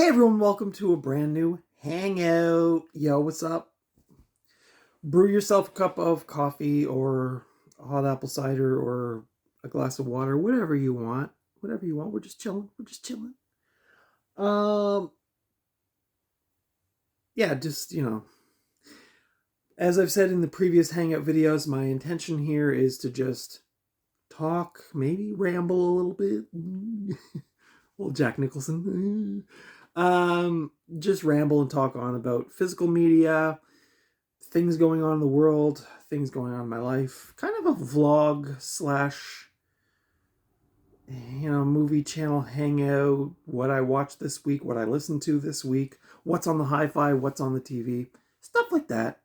Hey everyone, welcome to a brand new Hangout. Yo, what's up? Brew yourself a cup of coffee or hot apple cider or a glass of water, whatever you want. Whatever you want. We're just chilling. We're just chilling. Um, yeah, as I've said in the previous Hangout videos, my intention here is to just talk, maybe ramble a little bit. Well, Jack Nicholson. Just ramble and talk on about physical media, things going on in the world, things going on in my life. Kind of a vlog slash, movie channel hangout. What I watched this week, what I listened to this week, what's on the hi-fi, what's on the TV, stuff like that.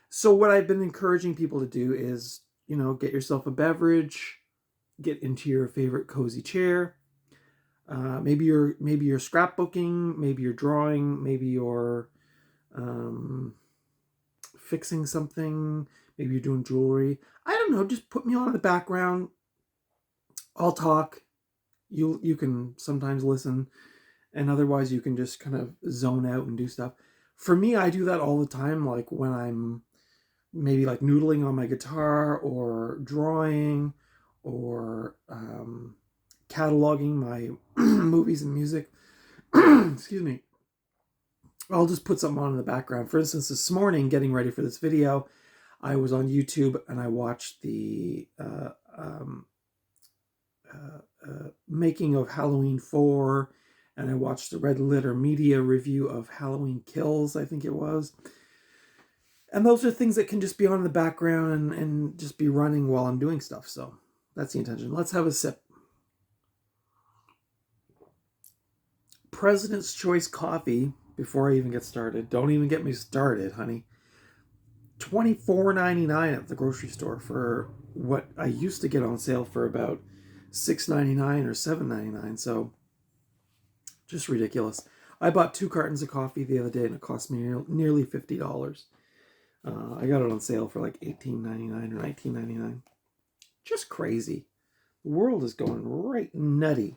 So what I've been encouraging people to do is, get yourself a beverage, get into your favorite cozy chair. Maybe you're scrapbooking, maybe you're drawing, maybe you're fixing something, maybe you're doing jewelry. I don't know. Just put me on in the background. I'll talk. You can sometimes listen, and otherwise you can just kind of zone out and do stuff. For me, I do that all the time. Like when I'm maybe like noodling on my guitar or drawing or cataloging my movies and music. Excuse me. I'll just put something on in the background. For instance, this morning, getting ready for this video, I was on YouTube and I watched the making of Halloween 4, and I watched the Red Letter Media review of Halloween Kills, I think it was. And those are things that can just be on in the background and just be running while I'm doing stuff. So that's the intention. Let's have a sip. President's Choice coffee, before I even get started. Don't even get me started, honey. $24.99 at the grocery store for what I used to get on sale for about $6.99 or $7.99. So just ridiculous. I bought 2 cartons of coffee the other day and it cost me nearly $50. I got it on sale for like $18.99 or $19.99. Just crazy. The world is going right nutty.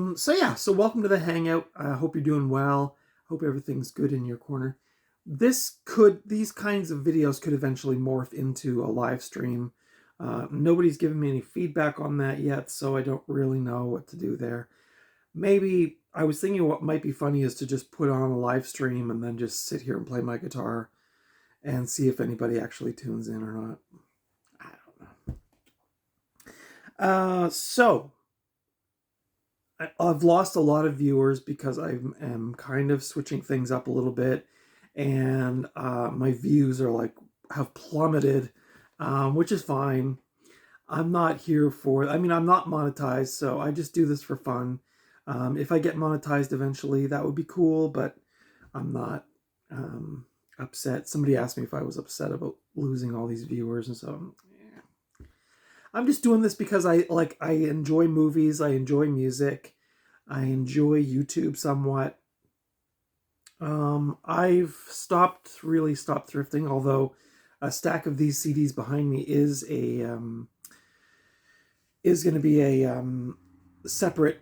So welcome to the Hangout. I hope you're doing well. Hope everything's good in your corner. These kinds of videos could eventually morph into a live stream. Nobody's given me any feedback on that yet, so I don't really know what to do there. Maybe I was thinking what might be funny is to just put on a live stream and then just sit here and play my guitar and see if anybody actually tunes in or not. I don't know. I've lost a lot of viewers because I am kind of switching things up a little bit, and my views have plummeted, which is fine. I'm not here for. I'm not monetized, so I just do this for fun. If I get monetized eventually, that would be cool, but I'm not upset. Somebody asked me if I was upset about losing all these viewers, and so I'm just doing this because I enjoy movies, I enjoy music, I enjoy YouTube somewhat. I've stopped thrifting, although a stack of these CDs behind me is going to be a separate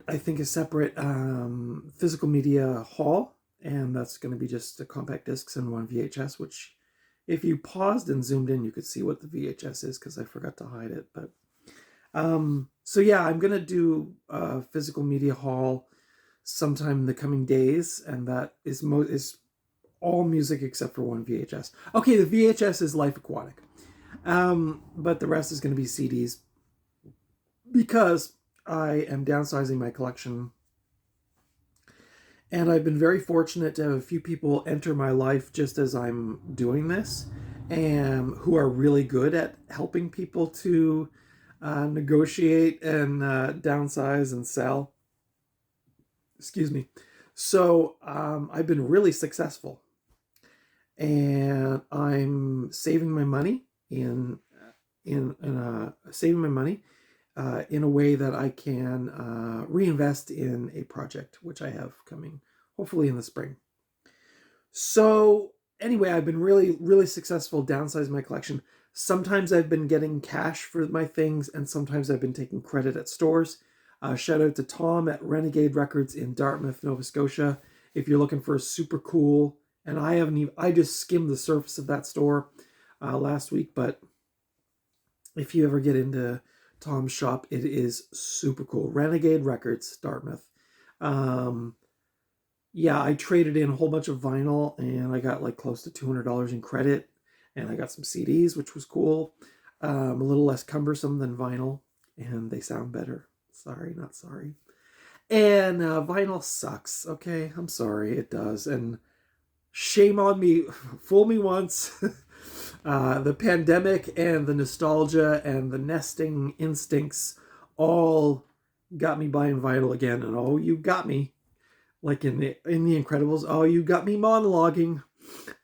physical media haul, and that's going to be just the compact discs and 1 VHS, which if you paused and zoomed in, you could see what the VHS is because I forgot to hide it. But so yeah, I'm gonna do a physical media haul sometime in the coming days, and that is all music except for 1 VHS. Okay, the VHS is Life Aquatic, but the rest is going to be CDs because I am downsizing my collection. And I've been very fortunate to have a few people enter my life just as I'm doing this, and who are really good at helping people to negotiate and downsize and sell. Excuse me. So I've been really successful, and I'm saving my money in a way that I can reinvest in a project which I have coming, hopefully in the spring. So anyway, I've been really, really successful downsizing my collection. Sometimes I've been getting cash for my things, and sometimes I've been taking credit at stores. Shout out to Tom at Renegade Records in Dartmouth, Nova Scotia. If you're looking for a super cool, and I just skimmed the surface of that store last week, but if you ever get into Tom's shop, it is super cool. Renegade Records, Dartmouth. Yeah, I traded in a whole bunch of vinyl and I got like close to $200 in credit, and I got some CDs, which was cool. A little less cumbersome than vinyl, and they sound better. Sorry, not sorry. And vinyl sucks. Okay, I'm sorry, it does. And shame on me. Fool me once. The pandemic and the nostalgia and the nesting instincts all got me buying vinyl again. And oh, you got me. Like in the Incredibles, oh, you got me monologuing.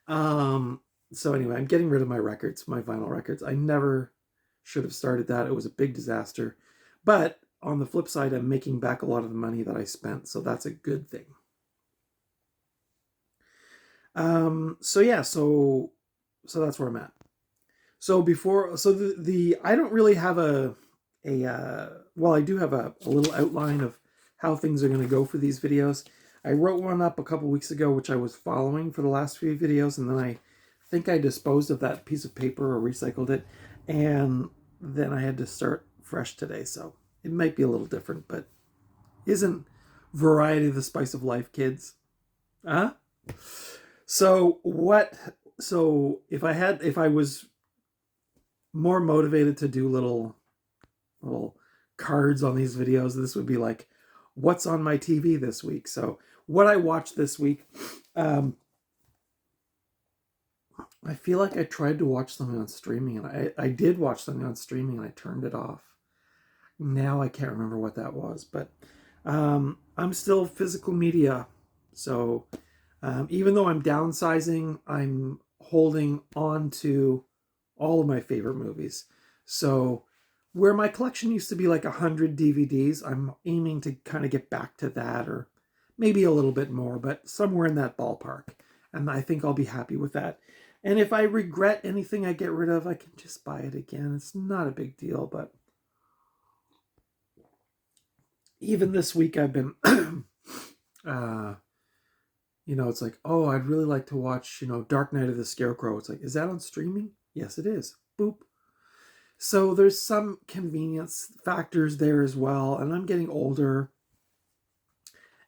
So anyway, I'm getting rid of my records, my vinyl records. I never should have started that. It was a big disaster. But on the flip side, I'm making back a lot of the money that I spent, so that's a good thing. So yeah, so that's where I'm at. So I don't really have well, I do have a little outline of how things are going to go for these videos. I wrote one up a couple weeks ago, which I was following for the last few videos, and then I think I disposed of that piece of paper or recycled it, and then I had to start fresh today, so it might be a little different, but isn't variety the spice of life, kids? Huh? So if I was more motivated to do little cards on these videos, this would be like, what's on my TV this week? So what I watched this week, I feel like I tried to watch something on streaming, and I did watch something on streaming and I turned it off. Now I can't remember what that was, but I'm still physical media. So even though I'm downsizing, I'm holding on to all of my favorite movies. So where my collection used to be like 100 DVDs, I'm aiming to kind of get back to that, or maybe a little bit more, but somewhere in that ballpark. And I think I'll be happy with that. And if I regret anything I get rid of, I can just buy it again. It's not a big deal, but even this week I've been, it's like, oh, I'd really like to watch, Dark Knight of the Scarecrow. It's like, is that on streaming? Yes, it is. Boop. So there's some convenience factors there as well. And I'm getting older.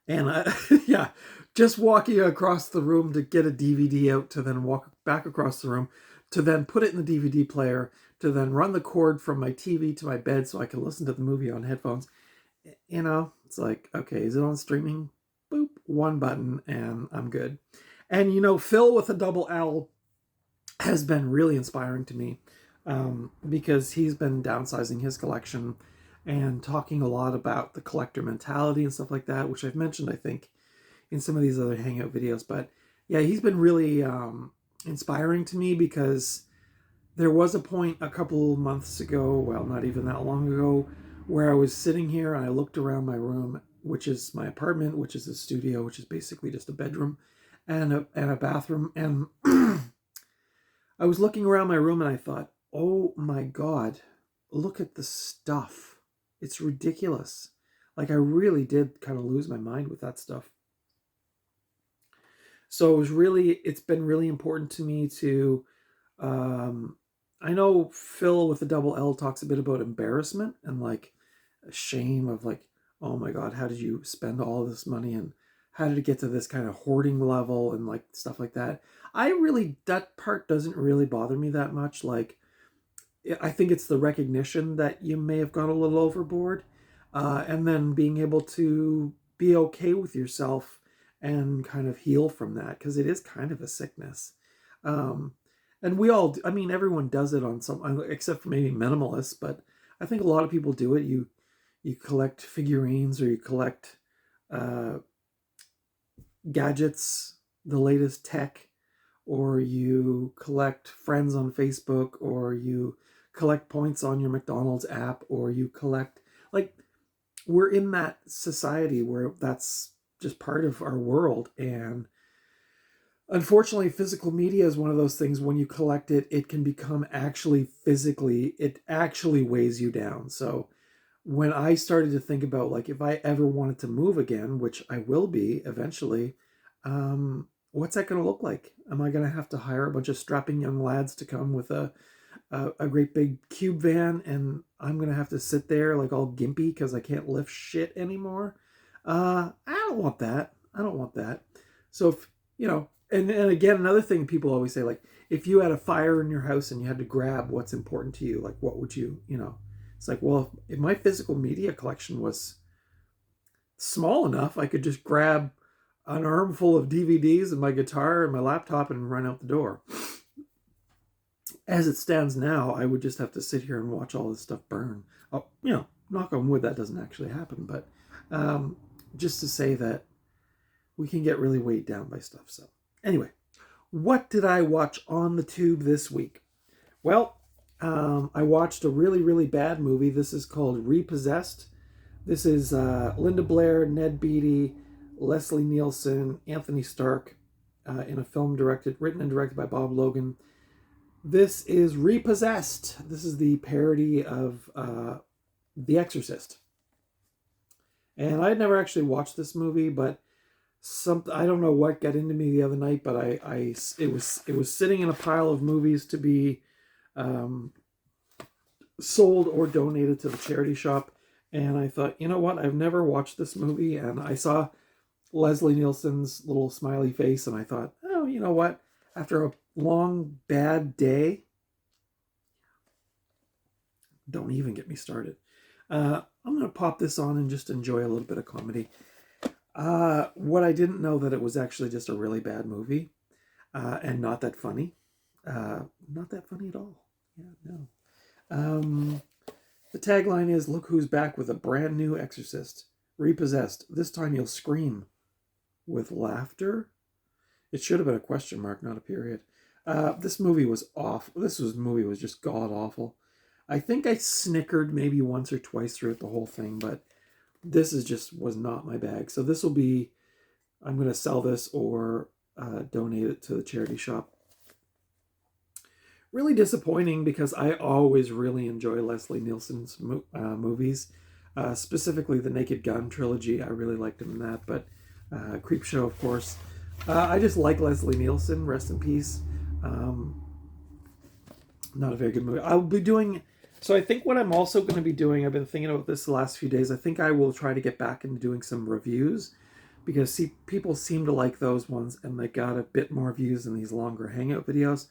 And yeah, just walking across the room to get a DVD out, to then walk back across the room, to then put it in the DVD player, to then run the cord from my TV to my bed so I can listen to the movie on headphones. It's like, okay, is it on streaming? Boop, one button and I'm good. And Phil with a double L has been really inspiring to me, because he's been downsizing his collection and talking a lot about the collector mentality and stuff like that, which I've mentioned, I think, in some of these other Hangout videos. But yeah, he's been really inspiring to me, because there was a point a couple months ago, well, not even that long ago, where I was sitting here and I looked around my room, which is my apartment, which is a studio, which is basically just a bedroom and a bathroom. And I was looking around my room and I thought, oh my God, look at the stuff. It's ridiculous. Like, I really did kind of lose my mind with that stuff. So it's been really important to me to, I know Phil with the double L talks a bit about embarrassment and like shame of like, oh my God, how did you spend all this money, and how did it get to this kind of hoarding level and like stuff like that. That part doesn't really bother me that much. Like, I think it's the recognition that you may have gone a little overboard, and then being able to be okay with yourself and kind of heal from that, because it is kind of a sickness. And we all, everyone does it on some, except for maybe minimalists, but I think a lot of people do it. You collect figurines, or you collect gadgets, the latest tech, or you collect friends on Facebook, or you collect points on your McDonald's app, or you collect, like, we're in that society where that's just part of our world. And unfortunately, physical media is one of those things, when you collect it, it can become it actually weighs you down. So when I started to think about, like, if I ever wanted to move again, which I will be eventually, what's that going to look like? Am I going to have to hire a bunch of strapping young lads to come with a great big cube van, and I'm going to have to sit there like all gimpy because I can't lift shit anymore? I don't want that. I don't want that. So if, and again, another thing people always say, like, if you had a fire in your house and you had to grab what's important to you, like, what would you? It's like, well, if my physical media collection was small enough, I could just grab an armful of DVDs and my guitar and my laptop and run out the door. As it stands now, I would just have to sit here and watch all this stuff burn. Oh, knock on wood, that doesn't actually happen, but just to say that we can get really weighed down by stuff. So anyway, what did I watch on the tube this week? Well, I watched a really, really bad movie. This is called Repossessed. This is Linda Blair, Ned Beatty, Leslie Nielsen, Anthony Stark, in a film written and directed by Bob Logan. This is Repossessed. This is the parody of The Exorcist. And I had never actually watched this movie, but I don't know what got into me the other night, but it was sitting in a pile of movies to be sold or donated to the charity shop. And I thought, you know what? I've never watched this movie. And I saw Leslie Nielsen's little smiley face. And I thought, oh, you know what? After a long, bad day, don't even get me started. I'm going to pop this on and just enjoy a little bit of comedy. What I didn't know, that it was actually just a really bad movie and not that funny. Not that funny at all. Yeah, no. The tagline is, "Look who's back with a brand new Exorcist. Repossessed. This time you'll scream with laughter." It should have been a question mark, not a period. This movie was awful. Movie was just god awful. I think I snickered maybe once or twice throughout the whole thing, but this was not my bag. So this will be, I'm going to sell this or donate it to the charity shop. Really disappointing, because I always really enjoy Leslie Nielsen's movies, specifically the Naked Gun trilogy. I really liked him in that, but Creepshow, of course. I just like Leslie Nielsen, rest in peace. Not a very good movie. I'll be doing, so I think what I'm also going to be doing, I've been thinking about this the last few days, I think I will try to get back into doing some reviews, because people seem to like those ones, and they got a bit more views than these longer Hangout videos.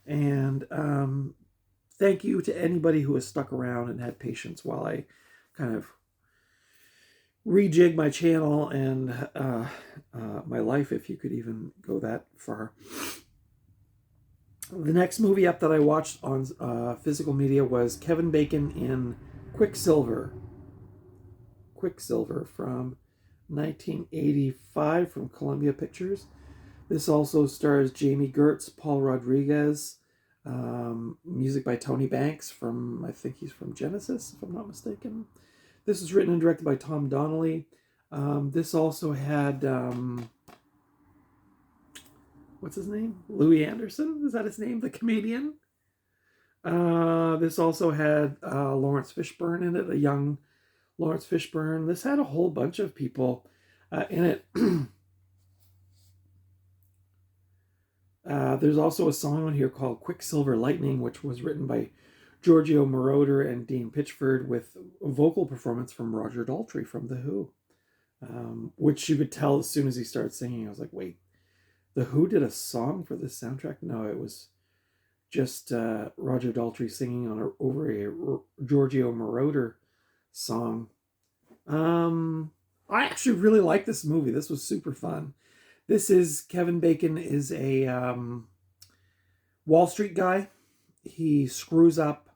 And thank you to anybody who has stuck around and had patience while I kind of rejig my channel and my life, if you could even go that far. The next movie up that I watched on physical media was Kevin Bacon in Quicksilver. Quicksilver from 1985 from Columbia Pictures. This also stars Jamie Gertz, Paul Rodriguez, music by Tony Banks I think he's from Genesis, if I'm not mistaken. This is written and directed by Tom Donnelly. This also had, what's his name? Louis Anderson? Is that his name? The comedian? This also had Lawrence Fishburne in it, a young Lawrence Fishburne. This had a whole bunch of people in it. There's also a song on here called Quicksilver Lightning, which was written by Giorgio Moroder and Dean Pitchford, with a vocal performance from Roger Daltrey from The Who, which you could tell as soon as he started singing. I was like, wait, The Who did a song for this soundtrack? No, it was just Roger Daltrey singing over a Giorgio Moroder song. I actually really like this movie. This was super fun. Kevin Bacon is a Wall Street guy. He screws up,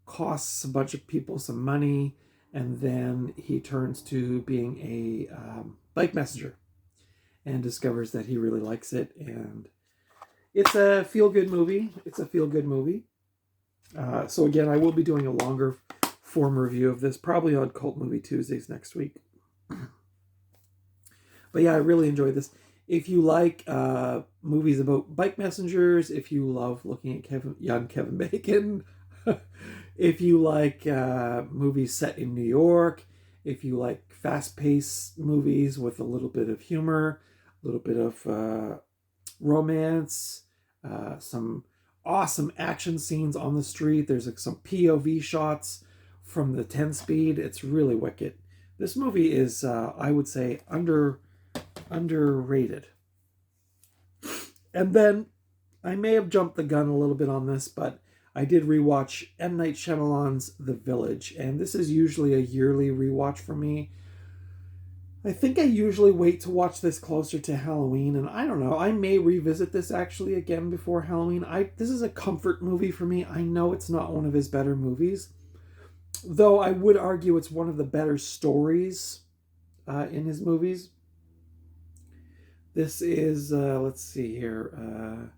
costs a bunch of people some money, and then he turns to being a bike messenger and discovers that he really likes it. And it's a feel-good movie. So again, I will be doing a longer form review of this, probably on Cult Movie Tuesdays next week. But yeah, I really enjoyed this. If you like movies about bike messengers, if you love looking at young Kevin Bacon, if you like movies set in New York, if you like fast-paced movies with a little bit of humor, a little bit of romance, some awesome action scenes on the street. There's like some POV shots from the 10 speed. It's really wicked. This movie is, I would say, underrated. And then I may have jumped the gun a little bit on this, but I did rewatch M. Night Shyamalan's The Village, and this is usually a yearly rewatch for me. I think I usually wait to watch this closer to Halloween, and I don't know, I may revisit this actually again before Halloween. This is a comfort movie for me. I know it's not one of his better movies, though I would argue it's one of the better stories in his movies. This is, let's see here.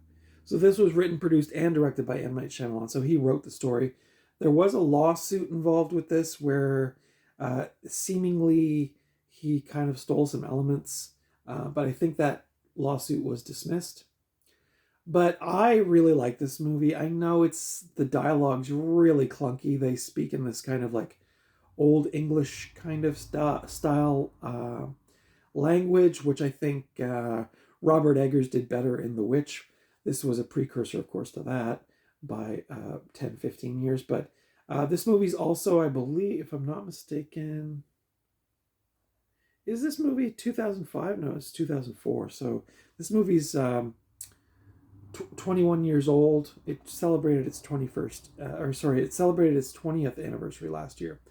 So this was written, produced, and directed by M. Night Shyamalan. So he wrote the story. There was a lawsuit involved with this where seemingly he kind of stole some elements. But I think that lawsuit was dismissed. But I really like this movie. I know the dialogue's really clunky. They speak in this kind of like old English kind of style language, which I think Robert Eggers did better in The Witch. This was a precursor, of course, to that by 10, 15 years. But this movie's also, I believe, if I'm not mistaken, is this movie 2005? No, it's 2004. So this movie's 21 years old. It celebrated its 20th anniversary last year.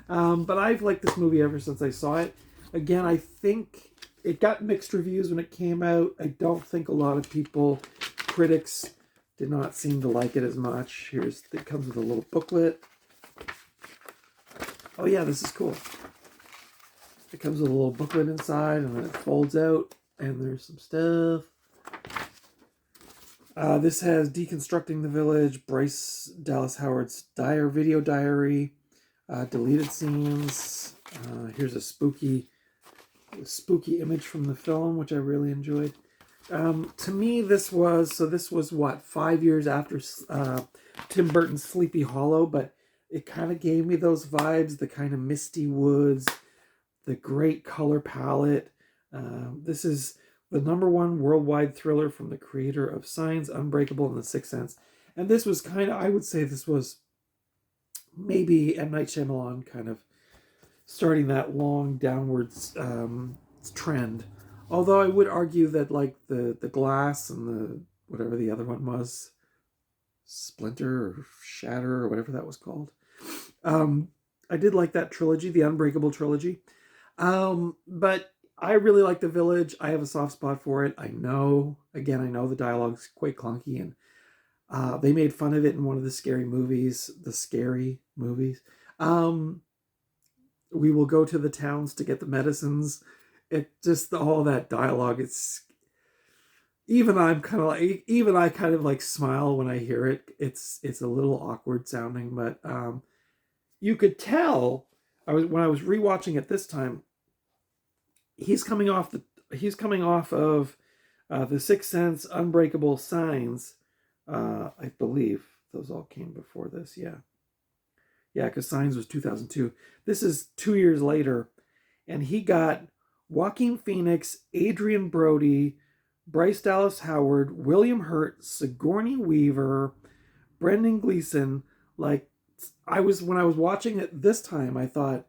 But I've liked this movie ever since I saw it. Again, I think it got mixed reviews when it came out. I don't think a lot of critics did not seem to like it as much. It comes with a little booklet. Oh yeah, this is cool. It comes with a little booklet inside, and then it folds out, and there's some stuff. This has Deconstructing the Village, Bryce Dallas Howard's video diary, deleted scenes. Here's a spooky image from the film, which I really enjoyed. To me, this was what, 5 years after Tim Burton's Sleepy Hollow, but it kind of gave me those vibes, the kind of misty woods, the great color palette. This is the #1 worldwide thriller from the creator of Signs, Unbreakable, and The Sixth Sense. And this was I would say this was maybe M. Night Shyamalan kind of starting that long downwards trend. Although I would argue that like the Glass and the whatever the other one was, Splinter or Shatter or whatever that was called. I did like that trilogy, the Unbreakable trilogy. But I really like The Village. I have a soft spot for it. I know the dialogue's quite clunky, and they made fun of it in one of the scary movies. We will go to the towns to get the medicines. It just all that dialogue. I kind of like smile when I hear it. It's a little awkward sounding, but you could tell. When I was rewatching it this time, he's coming off of The Sixth Sense, Unbreakable, Signs. I believe those all came before this. Yeah, because Signs was 2002. This is 2 years later, and he got Joaquin Phoenix, Adrian Brody, Bryce Dallas Howard, William Hurt, Sigourney Weaver, Brendan Gleeson. Like, when I was watching it this time, I thought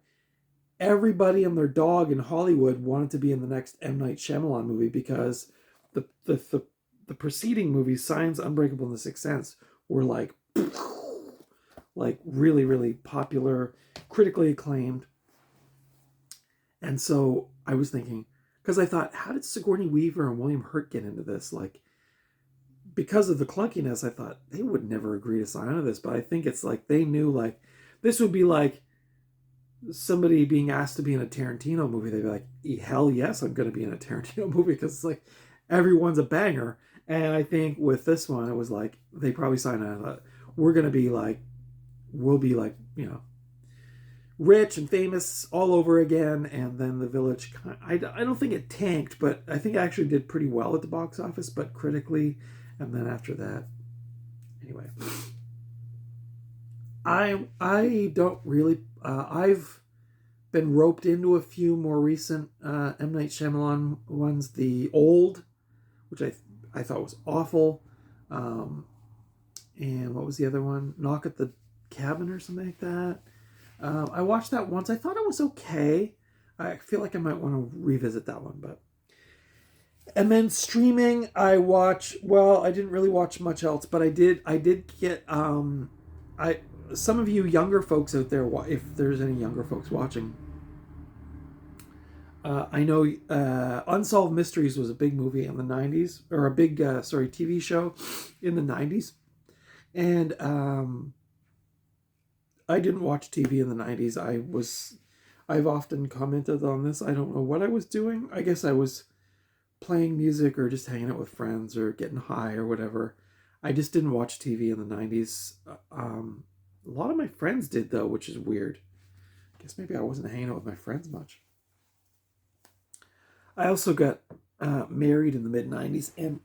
everybody and their dog in Hollywood wanted to be in the next M. Night Shyamalan movie, because the preceding movies, Signs, Unbreakable, and The Sixth Sense, were like really, really popular, critically acclaimed. And so I was thinking, because I thought, how did Sigourney Weaver and William Hurt get into this? Like, because of the clunkiness, I thought they would never agree to sign on to this. But I think it's like they knew, like, this would be like somebody being asked to be in a Tarantino movie. They'd be like, hell yes, I'm going to be in a Tarantino movie, because it's like everyone's a banger. And I think with this one, it was like they probably signed on. We're going to be like, we'll be like, rich and famous all over again. And then The Village, I don't think it tanked, but I think it actually did pretty well at the box office, but critically. And then after that, anyway. I don't really. I've been roped into a few more recent M Night Shyamalan ones. The Old, which I thought was awful, um, and what was the other one? Knock at the Cabin or something like that. I watched that once. I thought it was okay. I feel like I might want to revisit that one, but and then streaming, I watch. Well, I didn't really watch much else, but I did. I did get. I some of you younger folks out there, if there's any younger folks watching, I know Unsolved Mysteries was a big movie in the '90s, or a big TV show in the '90s, and I didn't watch TV in the '90s. I've often commented on this. I don't know what I was doing. I guess I was playing music or just hanging out with friends or getting high or whatever. I just didn't watch TV in the '90s. A lot of my friends did though, which is weird. I guess maybe I wasn't hanging out with my friends much. I also got married in the mid '90s, and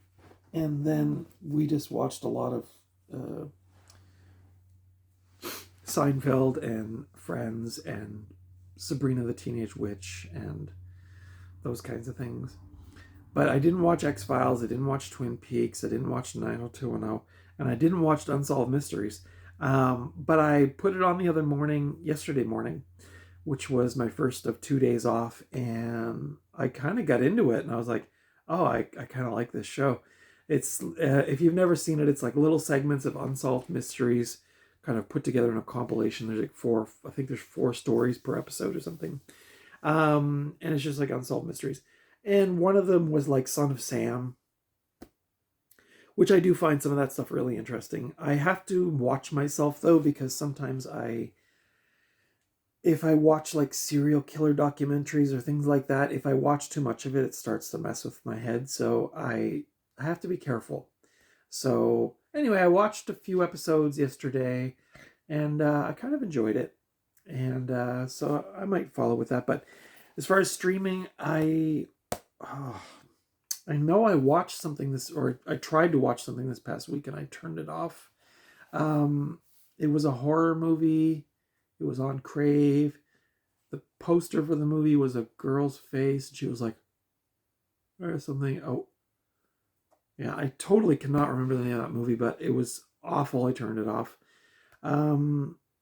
then we just watched a lot of Seinfeld and Friends and Sabrina the Teenage Witch and those kinds of things. But I didn't watch X-Files, I didn't watch Twin Peaks, I didn't watch 90210, and I didn't watch Unsolved Mysteries. But I put it on the other morning, yesterday morning, which was my first of 2 days off, and I kind of got into it, and I was like, oh, I kind of like this show. It's if you've never seen it, it's like little segments of unsolved mysteries kind of put together in a compilation. There's like I think there's 4 stories per episode or something. And it's just like unsolved mysteries. And one of them was like Son of Sam, which I do find some of that stuff really interesting. I have to watch myself though, because sometimes if I watch like serial killer documentaries or things like that, if I watch too much of it, it starts to mess with my head. So I have to be careful. So anyway, I watched a few episodes yesterday, and I kind of enjoyed it. And so I might follow with that. But as far as streaming, I know I watched something or I tried to watch something this past week, and I turned it off. It was a horror movie. It was on Crave. The poster for the movie was a girl's face. She was like, or something. Oh, yeah, I totally cannot remember the name of that movie, but it was awful. I turned it off.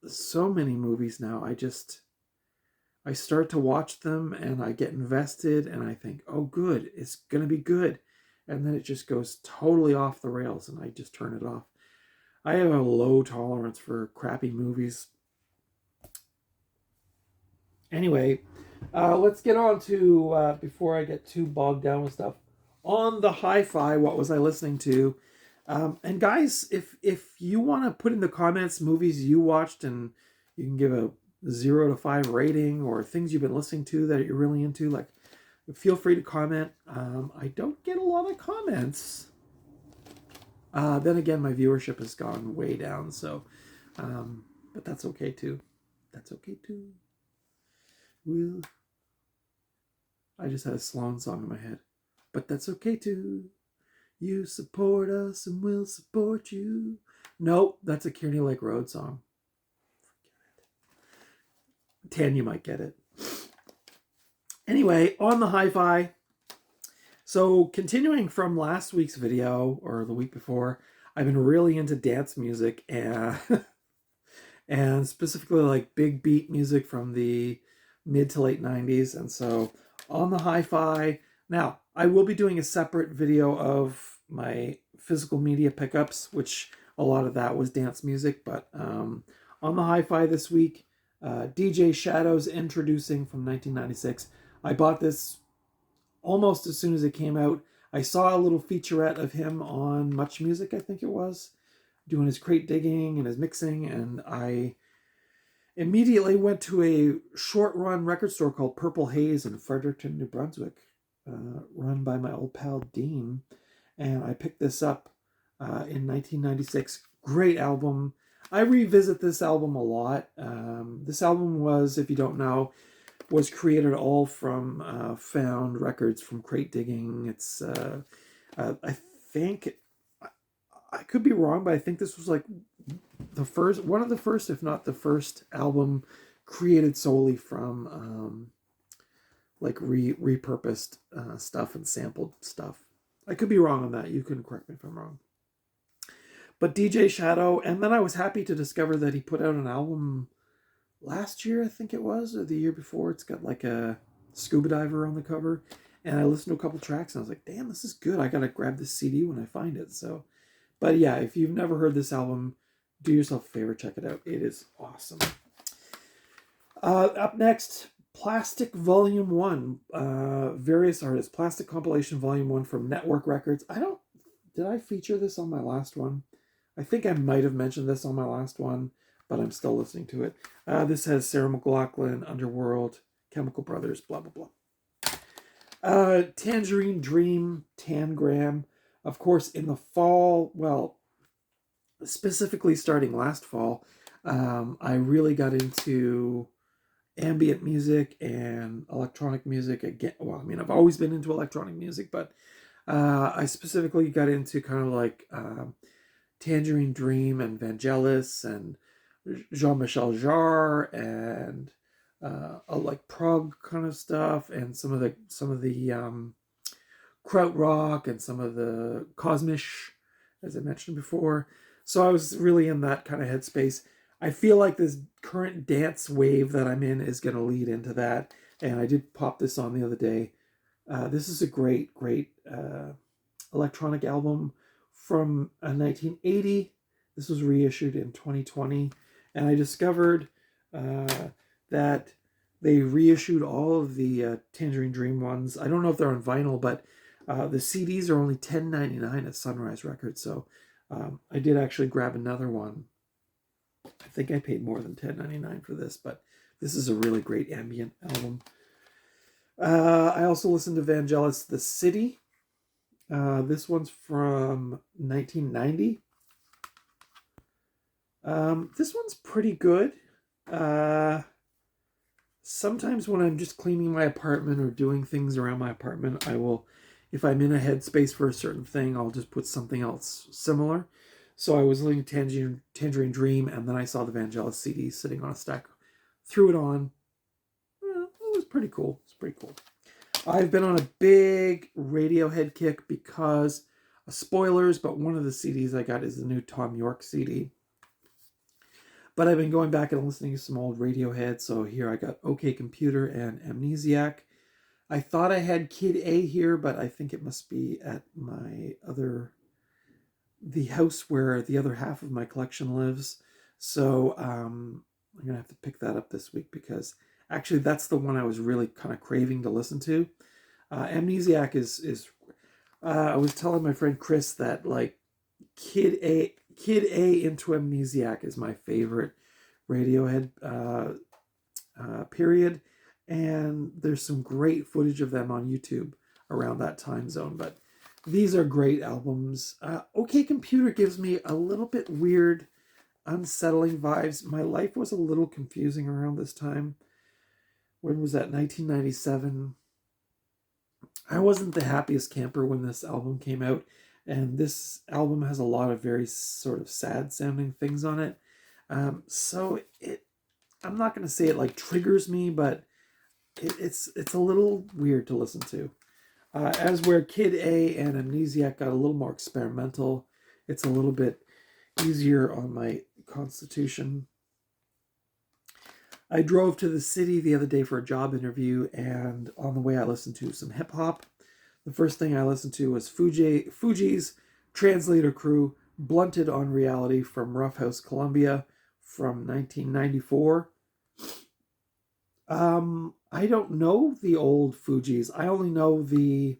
So many movies now. I start to watch them and I get invested and I think, oh, good, it's going to be good. And then it just goes totally off the rails and I just turn it off. I have a low tolerance for crappy movies. Anyway, let's get on to, before I get too bogged down with stuff, on the hi-fi, what was I listening to? And guys, if you want to put in the comments movies you watched, and you can give a 0 to 5 rating, or things you've been listening to that you're really into, like, feel free to comment. I don't get a lot of comments. Then again, my viewership has gone way down, so but that's okay too. That's okay too. I just had a Sloan song in my head, but that's okay too. You support us and we'll support you. Nope, that's a Kearney Lake Road song. Tan, you might get it. Anyway, on the hi-fi. So continuing from last week's video, or the week before, I've been really into dance music and and specifically like big beat music from the mid to late 90s. And so on the hi-fi, now I will be doing a separate video of my physical media pickups, which a lot of that was dance music. But on the hi-fi this week, DJ Shadows introducing from 1996. I bought this almost as soon as it came out. I saw a little featurette of him on Much Music, I think it was, doing his crate digging and his mixing, and I immediately went to a short-run record store called Purple Haze in Fredericton, New Brunswick, run by my old pal Dean, and I picked this up in 1996. Great album. I revisit this album a lot. This album was, if you don't know, was created all from found records from crate digging. It's I think I could be wrong, but I think this was like one of the first, if not the first album created solely from like repurposed stuff and sampled stuff. I could be wrong on that. You can correct me if I'm wrong. But DJ Shadow, and then I was happy to discover that he put out an album last year, I think it was, or the year before. It's got like a scuba diver on the cover. And I listened to a couple tracks and I was like, damn, this is good. I gotta grab this CD when I find it. So, but yeah, if you've never heard this album, do yourself a favor, check it out. It is awesome. Up next, Plastic Volume 1. Various artists. Plastic Compilation Volume 1 from Network Records. Did I feature this on my last one? I think I might have mentioned this on my last one, but I'm still listening to it. This has Sarah McLachlan, Underworld, Chemical Brothers, blah, blah, blah. Tangerine Dream, Tangram. Of course, in the fall, well, specifically starting last fall, I really got into ambient music and electronic music again. Well, I mean, I've always been into electronic music, but I specifically got into kind of like Tangerine Dream and Vangelis and Jean-Michel Jarre and like prog kind of stuff, and some of the krautrock and some of the Kosmisch, as I mentioned before. So I was really in that kind of headspace. I feel like this current dance wave that I'm in is going to lead into that, and I did pop this on the other day. This is a great electronic album from 1980. This was reissued in 2020, and I discovered that they reissued all of the Tangerine Dream ones. I don't know if they're on vinyl, but the CDs are only $10.99 at Sunrise Records, so I did actually grab another one. I think I paid more than $10.99 for this, but this is a really great ambient album. I also listened to Vangelis' The City. This one's from 1990. This one's pretty good. Sometimes when I'm just cleaning my apartment or doing things around my apartment, I will, if I'm in a headspace for a certain thing, I'll just put something else similar. So I was listening to Tangerine Dream, and then I saw the Vangelis CD sitting on a stack. Threw it on. It was pretty cool. It's pretty cool. I've been on a big Radiohead kick because, spoilers, but one of the CDs I got is the new Tom York CD. But I've been going back and listening to some old Radiohead, so here I got OK Computer and Amnesiac. I thought I had Kid A here, but I think it must be at the house where the other half of my collection lives. So I'm going to have to pick that up this week, because actually that's the one I was really kind of craving to listen to. Amnesiac is I was telling my friend Chris that like Kid A into Amnesiac is my favorite Radiohead period, and there's some great footage of them on YouTube around that time zone. But these are great albums. OK Computer gives me a little bit weird, unsettling vibes. My life was a little confusing around this time. When was that? 1997. I wasn't the happiest camper when this album came out, and this album has a lot of very sort of sad sounding things on it. So I'm not going to say it like triggers me, but it's a little weird to listen to. As where Kid A and Amnesiac got a little more experimental, it's a little bit easier on my constitution. I drove to the city the other day for a job interview, and on the way I listened to some hip hop. The first thing I listened to was Fugees' Translator Crew, Blunted on Reality from Rough House Columbia from 1994. I don't know the old Fugees. I only know the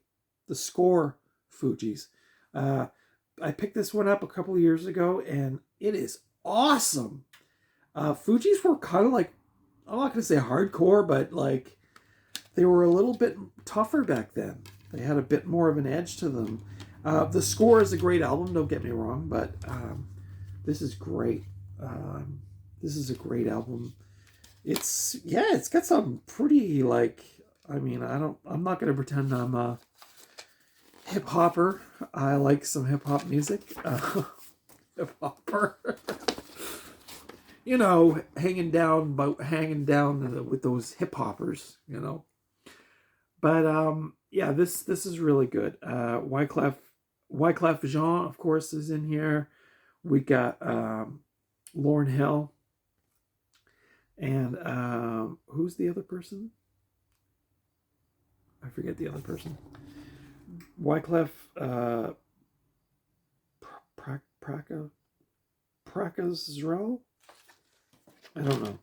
score Fugees. I picked this one up a couple of years ago, and it is awesome. Fugees were kind of like, I'm not going to say hardcore, but like they were a little bit tougher back then. They had a bit more of an edge to them. The score is a great album, don't get me wrong, but this is great. This is a great album. It's got some pretty like, I mean, I'm not going to pretend I'm a hip hopper. I like some hip hop music. hip hopper. You know, hanging down with those hip hoppers, you know. But yeah, this is really good. Wyclef Jean, of course, is in here. We got Lauryn Hill, and who's the other person? I forget the other person. Wyclef Prakazrel? I don't know.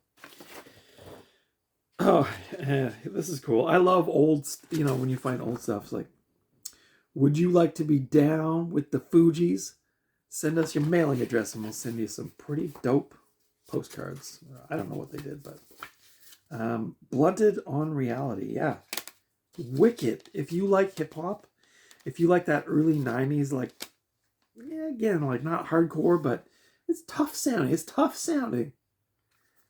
Oh, this is cool. I love old, you know, when you find old stuff. It's like, would you like to be down with the Fugees? Send us your mailing address and we'll send you some pretty dope postcards. I don't know what they did, but Blunted on Reality. Yeah. Wicked. If you like hip hop, if you like that early 90s, like, yeah, again, like not hardcore, but it's tough sounding. It's tough sounding.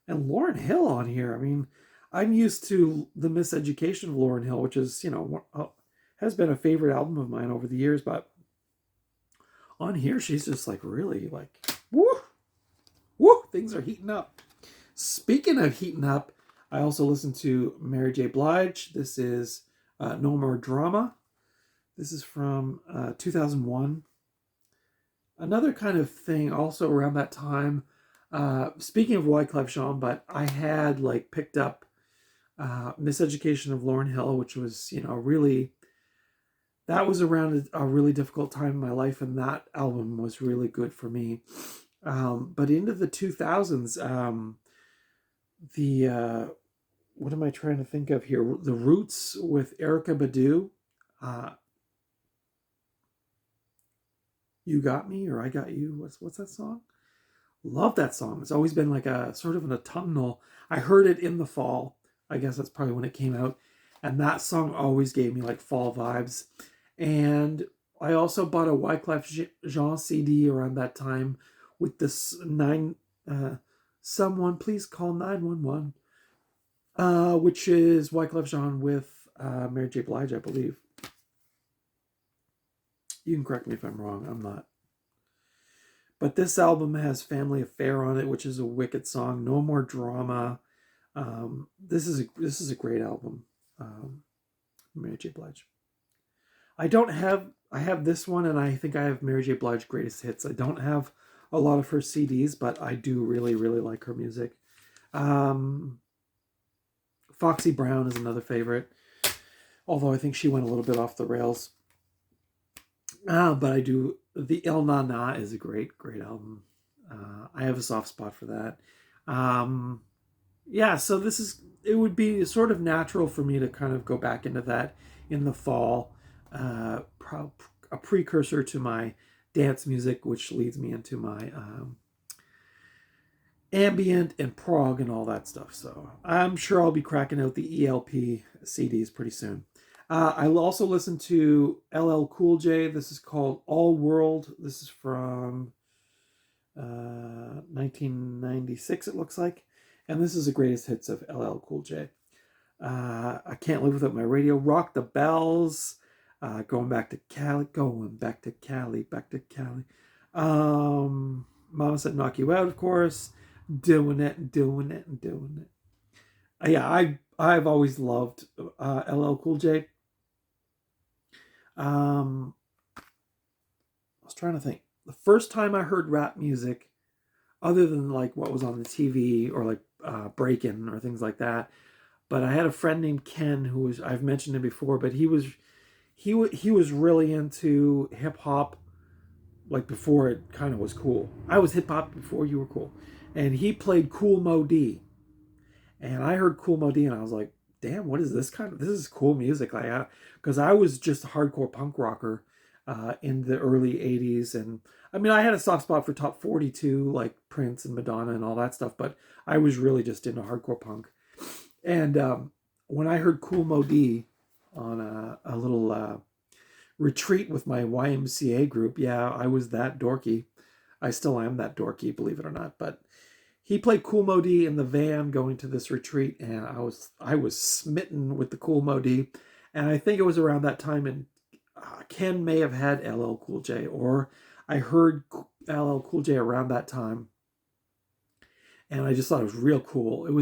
And Lauryn Hill on here. I mean, I'm used to The Miseducation of Lauryn Hill, which is, you know, has been a favorite album of mine over the years, but on here, she's just like really like, woo, things are heating up. Speaking of heating up, I also listened to Mary J. Blige. This is No More Drama. This is from 2001. Another kind of thing also around that time. Speaking of Wyclef Jean, but I had like picked up Miseducation of Lauryn Hill, which was, you know, really, that was around a really difficult time in my life, and that album was really good for me. But into the 2000s, what am I trying to think of here? The Roots with Erykah Badu. You Got Me, or I Got You. What's that song? Love that song. It's always been like a sort of an autumnal. I heard it in the fall. I guess that's probably when it came out. And that song always gave me like fall vibes. And I also bought a Wyclef Jean CD around that time with this Someone Please Call 911, which is Wyclef Jean with Mary J. Blige, I believe. You can correct me if I'm wrong. I'm not. But this album has Family Affair on it, which is a wicked song. No More Drama. This is a great album. Mary J. Blige. I have this one, and I think I have Mary J. Blige Greatest Hits. I don't have a lot of her CDs, but I do really, really like her music. Foxy Brown is another favorite, although I think she went a little bit off the rails. But I do. The Il Na Na is a great, great album. I have a soft spot for that. Yeah, so it would be sort of natural for me to kind of go back into that in the fall. A precursor to my dance music, which leads me into my ambient and prog and all that stuff. So I'm sure I'll be cracking out the ELP CDs pretty soon. I'll also listen to LL Cool J. This is called All World. This is from 1996, it looks like. And this is the greatest hits of LL Cool J. I Can't Live Without My Radio. Rock the Bells. Going back to Cali. Mama Said Knock You Out, of course. Doing it. Yeah, I've always loved LL Cool J. I was trying to think. The first time I heard rap music, other than like what was on the TV or like Breakin' or things like that, but I had a friend named Ken who was, I've mentioned him before, but he was really into hip hop, like before it kind of was cool. I was hip hop before you were cool, and he played Cool Mo D, and I heard Cool Mo D, and I was like, damn, what is this this is cool music. Like, because I was just a hardcore punk rocker in the early 80s. And I mean, I had a soft spot for top 42, like Prince and Madonna and all that stuff, but I was really just into hardcore punk. And when I heard Cool Mo D on a little retreat with my YMCA group, yeah, I was that dorky. I still am that dorky, believe it or not, but he played Cool Mo D in the van going to this retreat, and I was smitten with the Cool Mo D. And I think it was around that time, and Ken may have had LL Cool J, or I heard LL Cool J around that time, and I just thought it was real cool. It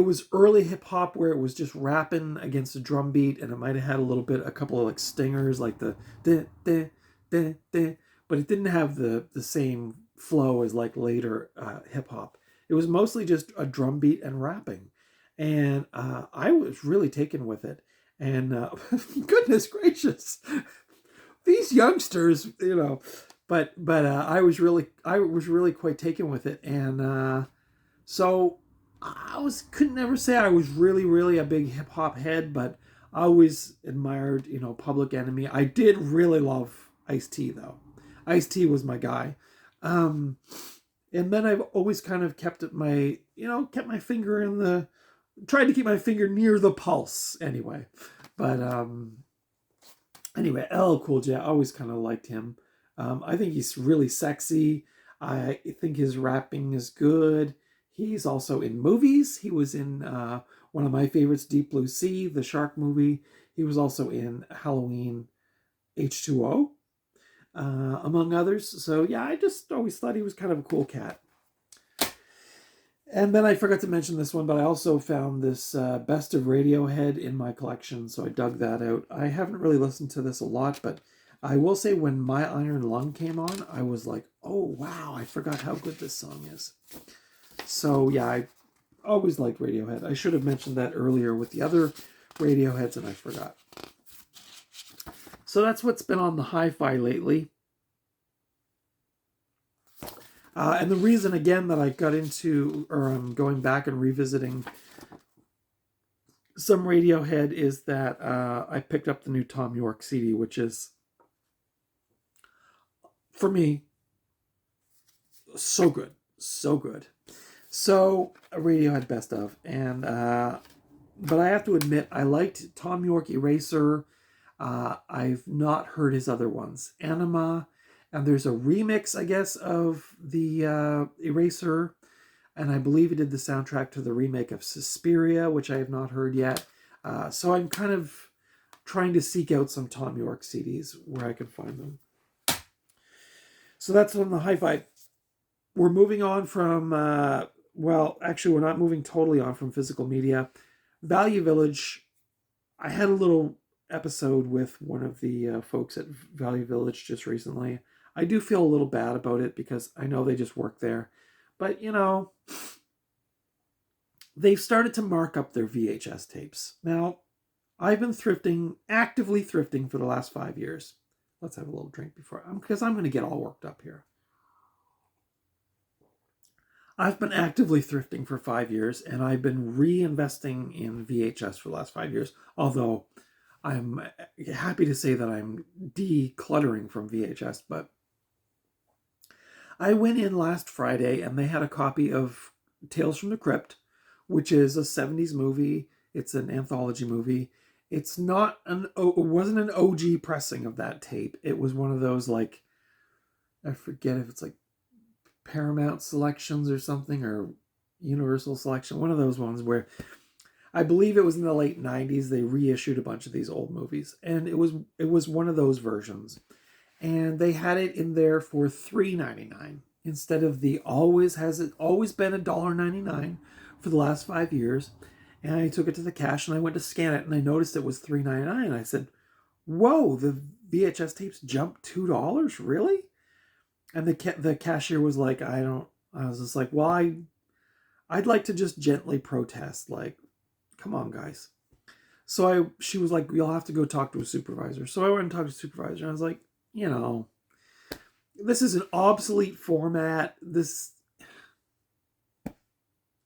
was early hip hop where it was just rapping against a drum beat, and it might have had a couple of like stingers, like the da, da, da, da, but it didn't have the same flow as like later hip hop. It was mostly just a drum beat and rapping, and I was really taken with it. And goodness gracious, these youngsters, but I was really quite taken with it, and so couldn't never say I was really, really a big hip hop head, but I always admired, Public Enemy. I did really love Ice-T though. Ice-T was my guy. Um, and then I've always kind of kept my finger tried to keep my finger near the pulse anyway. But anyway, LL Cool J, I always kind of liked him. I think he's really sexy. I think his rapping is good. He's also in movies. He was in one of my favorites, Deep Blue Sea, the shark movie. He was also in Halloween H2O, among others. So yeah, I just always thought he was kind of a cool cat. And then I forgot to mention this one, but I also found this Best of Radiohead in my collection, so I dug that out. I haven't really listened to this a lot, but I will say when My Iron Lung came on, I was like, oh wow, I forgot how good this song is. So yeah, I always liked Radiohead. I should have mentioned that earlier with the other Radioheads, and I forgot. So that's what's been on the hi-fi lately. And the reason, again, that I got into, or I'm going back and revisiting some Radiohead is that I picked up the new Tom York CD, which is, for me, so good. So good. So, a Radiohead best of. And, but I have to admit, I liked Tom York Eraser. I've not heard his other ones. Anima. And there's a remix, I guess, of the Eraser. And I believe he did the soundtrack to the remake of Suspiria, which I have not heard yet. So I'm kind of trying to seek out some Tom York CDs where I can find them. So that's on the hi-fi. We're moving on from, actually, we're not moving totally on from physical media. Value Village, I had a little episode with one of the folks at Value Village just recently. I do feel a little bad about it because I know they just work there. But, they've started to mark up their VHS tapes. Now, I've been actively thrifting for the last 5 years. Let's have a little drink because I'm going to get all worked up here. I've been actively thrifting for 5 years, and I've been reinvesting in VHS for the last 5 years, although I'm happy to say that I'm decluttering from VHS, but I went in last Friday, and they had a copy of Tales from the Crypt, which is a 70s movie. It's an anthology movie. It wasn't an OG pressing of that tape. It was one of those, like, I forget if it's like Paramount Selections or something, or Universal Selection, one of those ones where I believe it was in the late 90s they reissued a bunch of these old movies, and it was one of those versions, and they had it in there for $3.99 instead of the always been $1.99 for the last 5 years. And I took it to the cash and I went to scan it, and I noticed it was $3.99. I said, whoa, the VHS tapes jumped $2, really? And the cashier was like, I was just like, well, I'd like to just gently protest, like, come on, guys. So she was like, you'll have to go talk to a supervisor. So I went and talked to a supervisor, and I was like, this is an obsolete format.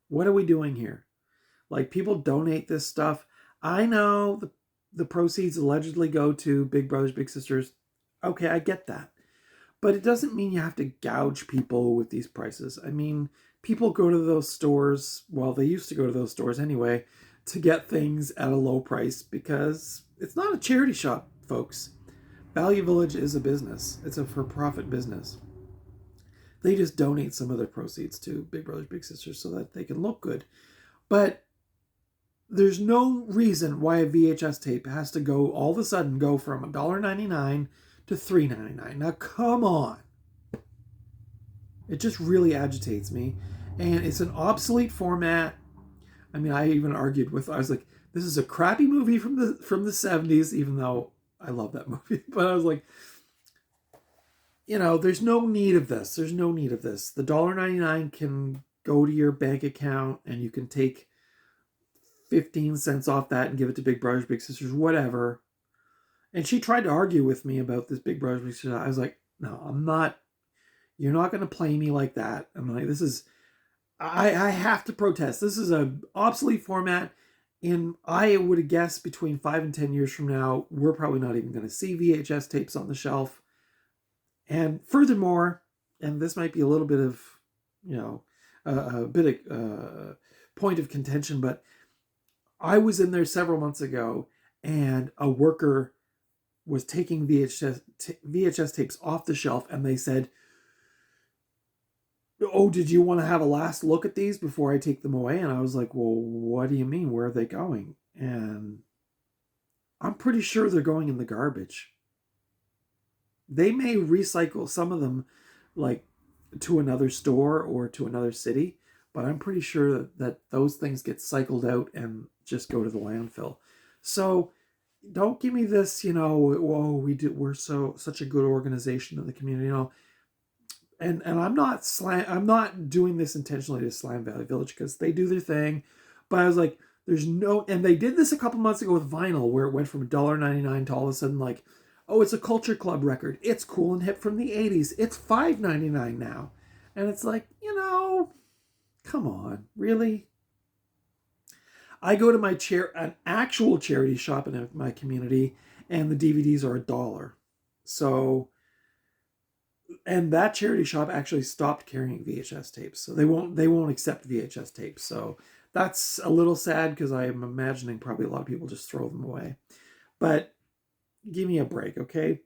What are we doing here? Like, people donate this stuff. I know the proceeds allegedly go to Big Brothers Big Sisters. Okay, I get that. But it doesn't mean you have to gouge people with these prices. I mean, people go to those stores, well, they used to go to those stores anyway, to get things at a low price because it's not a charity shop, folks. Value Village is a business. It's a for-profit business. They just donate some of their proceeds to Big Brothers Big Sisters so that they can look good. But there's no reason why a VHS tape has to all of a sudden go from $1.99 to $3.99. Now, come on. It just really agitates me. And it's an obsolete format. I mean, I even argued with, I was like, this is a crappy movie from the 70s, even though I love that movie. But I was like, there's no need of this. There's no need of this. The $1.99 can go to your bank account and you can take 15 cents off that and give it to Big Brothers, Big Sisters, whatever. And she tried to argue with me about this Big Brothers, Big Sisters. I was like, no, I'm not. You're not going to play me like that. I'm like, I have to protest. This is an obsolete format. And I would have guessed between 5 and 10 years from now, we're probably not even going to see VHS tapes on the shelf. And furthermore, and this might be a little bit of, a bit of point of contention, but I was in there several months ago and a worker was taking VHS tapes off the shelf and they said, oh, did you want to have a last look at these before I take them away? And I was like, well, what do you mean? Where are they going? And I'm pretty sure they're going in the garbage. They may recycle some of them like to another store or to another city, but I'm pretty sure that those things get cycled out and just go to the landfill. So don't give me this, whoa, we're such a good organization in the community, And I'm not doing this intentionally to slam Valley Village because they do their thing. But I was like, and they did this a couple months ago with vinyl where it went from $1.99 to all of a sudden like, oh, it's a Culture Club record. It's cool and hip from the 80s. It's $5.99 now. And it's like, come on, really? I go to an actual charity shop in my community and the DVDs are $1. So, and that charity shop actually stopped carrying VHS tapes. So they won't accept VHS tapes. So that's a little sad because I am imagining probably a lot of people just throw them away. But give me a break, okay?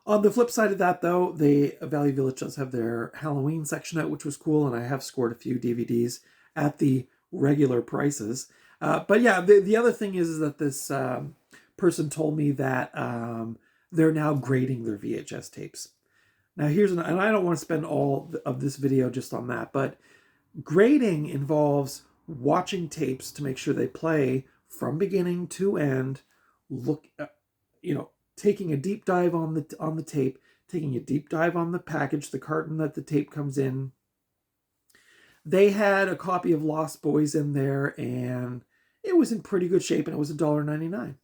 On the flip side of that, though, Valley Village does have their Halloween section out, which was cool, and I have scored a few DVDs at the regular prices. But yeah, the other thing is that this person told me that they're now grading their VHS tapes. Now and I don't want to spend all of this video just on that, but grading involves watching tapes to make sure they play from beginning to end. Taking a deep dive on the tape, taking a deep dive on the package, the carton that the tape comes in. They had a copy of Lost Boys in there, and it was in pretty good shape, and it was $1.99.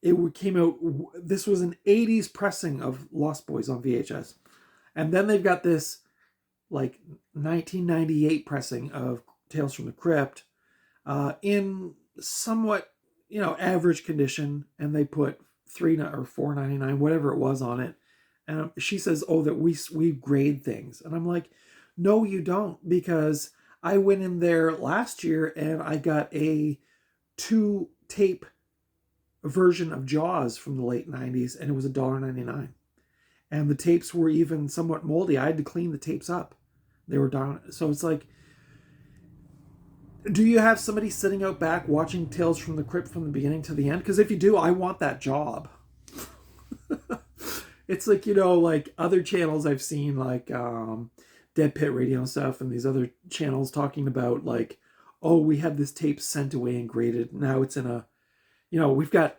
It came out. This was an 80s pressing of Lost Boys on VHS, and then they've got this like 1998 pressing of Tales from the Crypt in somewhat average condition, and they put $3 or $4.99, whatever it was, on it. And she says, oh, that we grade things. And I'm like, no, you don't, because I went in there last year and I got a 2-tape version of Jaws from the late 90s, and it was $1.99. And the tapes were even somewhat moldy. I had to clean the tapes up. They were down. So it's like, do you have somebody sitting out back watching Tales from the Crypt from the beginning to the end? Because if you do, I want that job. It's like, like other channels I've seen, like Dead Pit Radio and stuff, and these other channels talking about like, oh, we had this tape sent away and graded. Now it's in we've got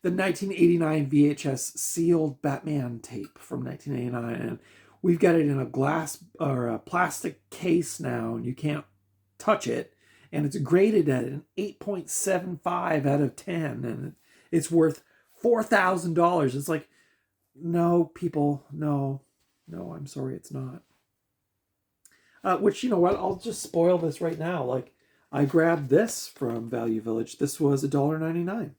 the 1989 VHS sealed Batman tape from 1989, and we've got it in a glass or a plastic case now, and you can't touch it. And it's graded at an 8.75 out of 10. And it's worth $4,000. It's like, no, people, no, I'm sorry, it's not. Which, you know what, I'll just spoil this right now. Like, I grabbed this from Value Village. This was $1.99.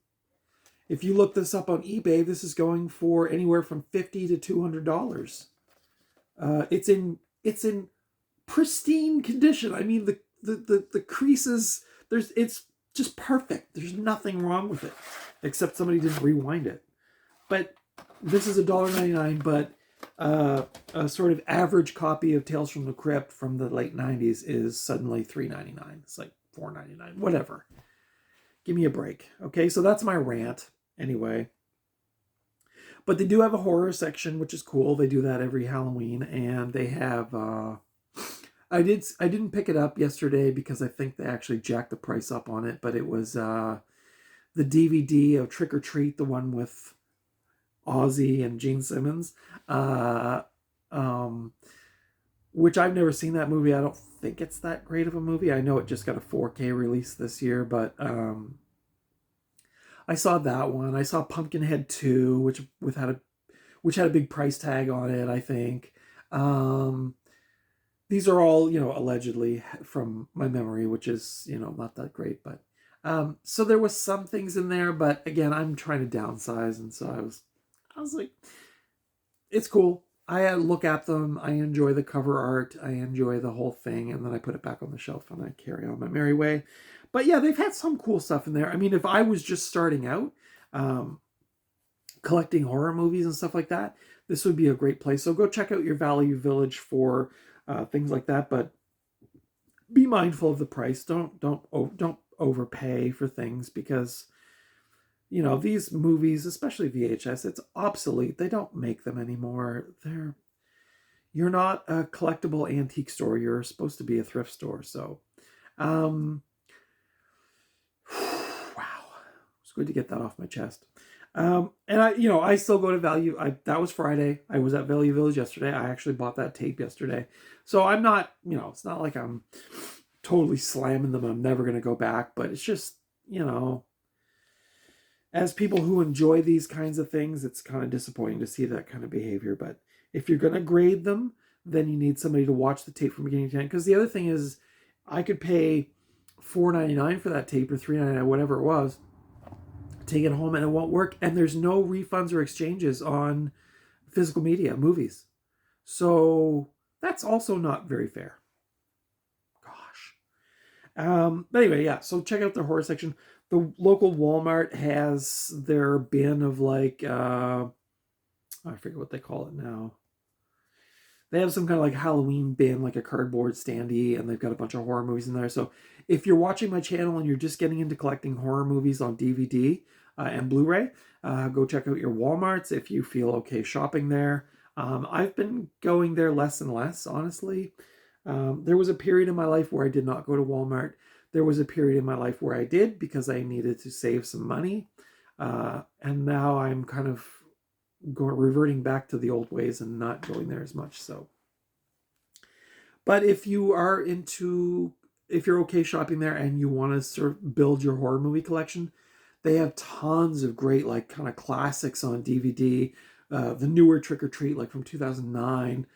If you look this up on eBay, this is going for anywhere from $50 to $200. It's in pristine condition. I mean, the creases, it's just perfect. There's nothing wrong with it, except somebody didn't rewind it. But this is $1.99, but a sort of average copy of Tales from the Crypt from the late 90s is suddenly $3.99. It's like $4.99, whatever. Give me a break. Okay, so that's my rant. Anyway, But they do have a horror section, which is cool. They do that every Halloween, and they have. I didn't pick it up yesterday because I think they actually jacked the price up on it. But it was the DVD of Trick or Treat, the one with Ozzy and Gene Simmons, um, which I've never seen that movie. I don't think it's that great of a movie. I know it just got a 4K release this year, but I saw that one. I saw Pumpkinhead 2, which had a big price tag on it, I think. Um, these are all, allegedly from my memory, which is, not that great, but so there was some things in there, but again, I'm trying to downsize, and so I was like, it's cool. I look at them, I enjoy the cover art, I enjoy the whole thing, and then I put it back on the shelf and I carry on my merry way. But yeah, they've had some cool stuff in there. I mean, if I was just starting out, collecting horror movies and stuff like that, this would be a great place. So go check out your Value Village for things like that, but be mindful of the price. Don't overpay for things, because these movies, especially VHS, it's obsolete. They don't make them anymore. You're not a collectible antique store. You're supposed to be a thrift store. So wow, it's good to get that off my chest. And I still go to Value. That was Friday. I was at Value Village yesterday. I actually bought that tape yesterday. So I'm not, it's not like I'm totally slamming them. I'm never going to go back, but it's just, as people who enjoy these kinds of things, it's kind of disappointing to see that kind of behavior. But if you're going to grade them, then you need somebody to watch the tape from beginning to end. Because the other thing is, I could pay $4.99 for that tape, or $3.99, whatever it was, take it home, and it won't work. And there's no refunds or exchanges on physical media, movies. So that's also not very fair. Gosh. But anyway, yeah. So check out the horror section. The local Walmart has their bin of I forget what they call it now. They have some kind of Halloween bin, like a cardboard standee, and they've got a bunch of horror movies in there. So if you're watching my channel and you're just getting into collecting horror movies on DVD and Blu-ray, go check out your Walmarts if you feel okay shopping there. I've been going there less and less, honestly. There was a period in my life where I did not go to Walmart. There was a period in my life where I did, because I needed to save some money. And now I'm kind of reverting back to the old ways and not going there as much. So, but if you're okay shopping there and you want to sort of build your horror movie collection, they have tons of great kind of classics on DVD. The newer Trick or Treat, from 2009.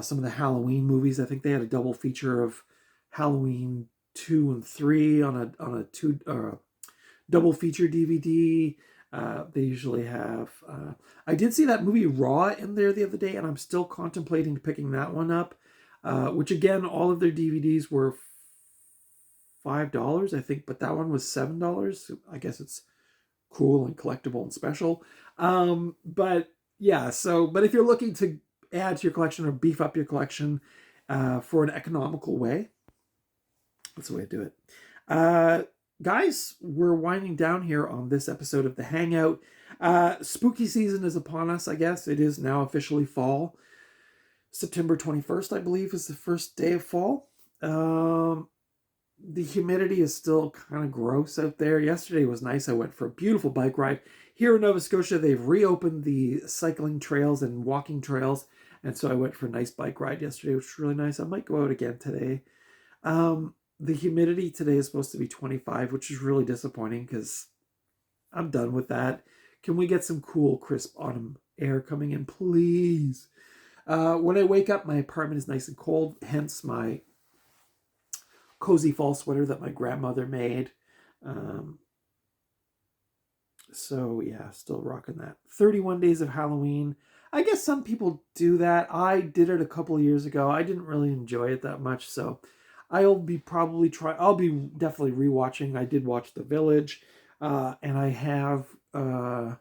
Some of the Halloween movies. I think they had a double feature of Halloween 2 and 3 on a double feature DVD. They usually have. I did see that movie Raw in there the other day, and I'm still contemplating picking that one up. Which again, all of their DVDs were $5, I think, but that one was $7. I guess it's cool and collectible and special. But yeah, but if you're looking to add to your collection or beef up your collection for an economical way, that's the way to do it. Guys, we're winding down here on this episode of the Hangout. Spooky season is upon us, I guess. It is now officially fall. September 21st, I believe, is the first day of fall. The humidity is still kind of gross out there. Yesterday was nice. I went for a beautiful bike ride. Here in Nova Scotia, they've reopened the cycling trails and walking trails. And so I went for a nice bike ride yesterday, which was really nice. I might go out again today. The humidity today is supposed to be 25, which is really disappointing because I'm done with that. Can we get some cool, crisp autumn air coming in, please? When I wake up, my apartment is nice and cold, hence my cozy fall sweater that my grandmother made. So yeah, still rocking that. 31 days of Halloween. I guess some people do that. I did it a couple of years ago. I didn't really enjoy it that much, so I'll be definitely rewatching. I did watch The Village, and I have the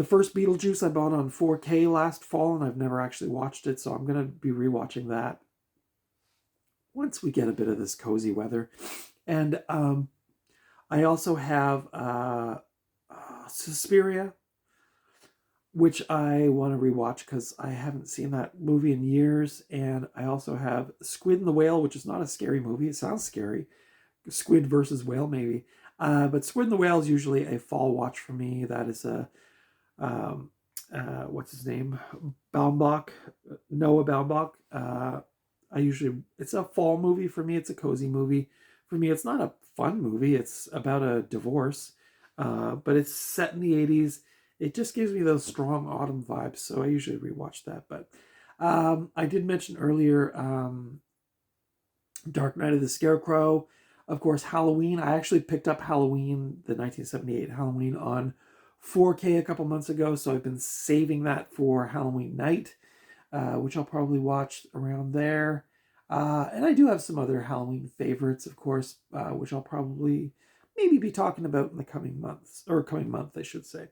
first Beetlejuice I bought on 4K last fall, and I've never actually watched it, so I'm going to be rewatching that once we get a bit of this cozy weather. And I also have Suspiria. which I want to rewatch because I haven't seen that movie in years. And I also have Squid and the Whale, which is not a scary movie. It sounds scary. Squid versus whale, maybe. But Squid and the Whale is usually a fall watch for me. That is a, um, what's his name? Baumbach, Noah Baumbach. It's a fall movie for me. It's a cozy movie. For me, it's not a fun movie. It's about a divorce, but it's set in the 80s. It just gives me those strong autumn vibes, so I usually rewatch that. But I did mention earlier Dark Night of the Scarecrow. Of course, Halloween. I actually picked up Halloween, the 1978 Halloween, on 4K a couple months ago, so I've been saving that for Halloween night, which I'll probably watch around there. And I do have some other Halloween favorites, of course, which I'll probably maybe be talking about in the coming months, or coming month, I should say.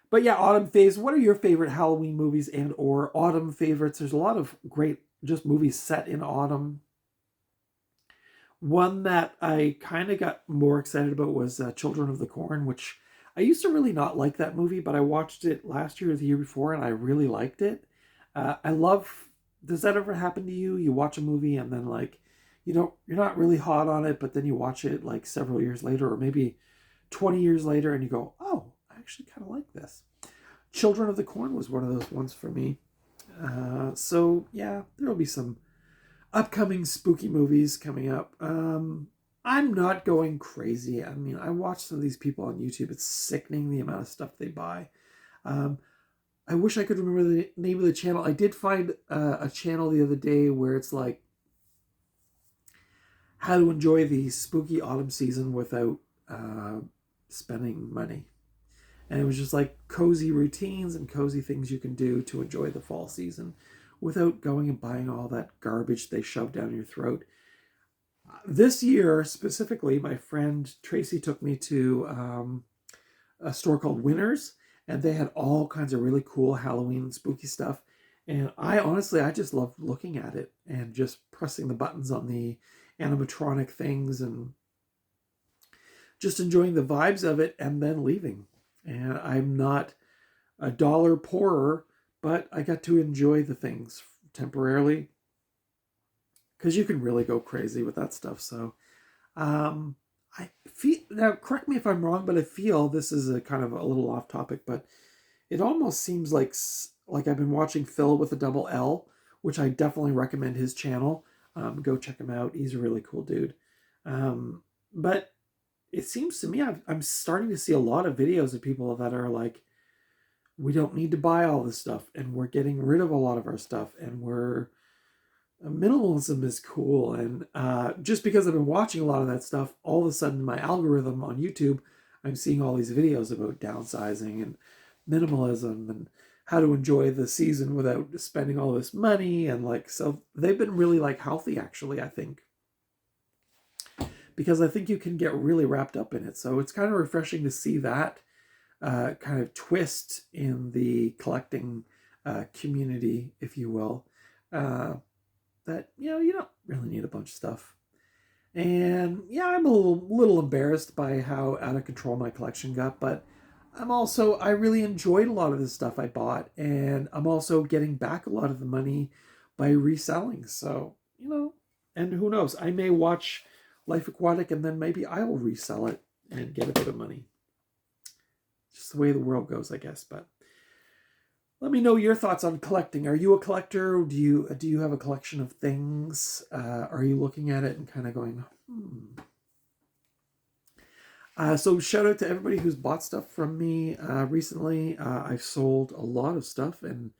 But yeah, autumn phase. What are your favorite Halloween movies and or autumn favorites? There's a lot of great just movies set in autumn. One that I kind of got more excited about was Children of the Corn, which I used to really not like that movie, but I watched it last year or the year before, and I really liked it. I love. Does that ever happen to you? You watch a movie and then like, you're not really hot on it, but then you watch it like several years later, or maybe 20 years later, and you go, "Oh, I actually kind of like this." Children of the Corn was one of those ones for me. So yeah, there will be some upcoming spooky movies coming up. I'm not going crazy. I mean, I watch some of these people on YouTube. It's sickening the amount of stuff they buy. Um, I wish I could remember the name of the channel. I did find a channel the other day where it's like how to enjoy the spooky autumn season without spending money. And it was just like cozy routines and cozy things you can do to enjoy the fall season without going and buying all that garbage they shove down your throat. This year, specifically, my friend Tracy took me to a store called Winners, and they had all kinds of really cool Halloween and spooky stuff. And I just loved looking at it and just pressing the buttons on the animatronic things and just enjoying the vibes of it and then leaving. And I'm not a dollar poorer, but I got to enjoy the things temporarily because you can really go crazy with that stuff. So I feel, now correct me if I'm wrong, but I feel this is a kind of a little off topic, but it almost seems like I've been watching Phil with a double L, which I definitely recommend his channel. Go check him out. He's a really cool dude. But it seems to me I'm starting to see a lot of videos of people that are like, we don't need to buy all this stuff, and we're getting rid of a lot of our stuff, and minimalism is cool. And just because I've been watching a lot of that stuff, all of a sudden my algorithm on YouTube, I'm seeing all these videos about downsizing and minimalism and how to enjoy the season without spending all this money. And like, so they've been really like healthy, actually, I think, because I think you can get really wrapped up in it. So it's kind of refreshing to see that kind of twist in the collecting community, if you will, that, you don't really need a bunch of stuff. And yeah, I'm a little embarrassed by how out of control my collection got, but I really enjoyed a lot of the stuff I bought, and I'm also getting back a lot of the money by reselling. So, and who knows, I may watch Life Aquatic and then maybe I will resell it and get a bit of money. Just the way the world goes, I guess. But let me know your thoughts on collecting. Are you a collector? Do you have a collection of things? Are you looking at it and kind of going, So shout out to everybody who's bought stuff from me recently. I've sold a lot of stuff and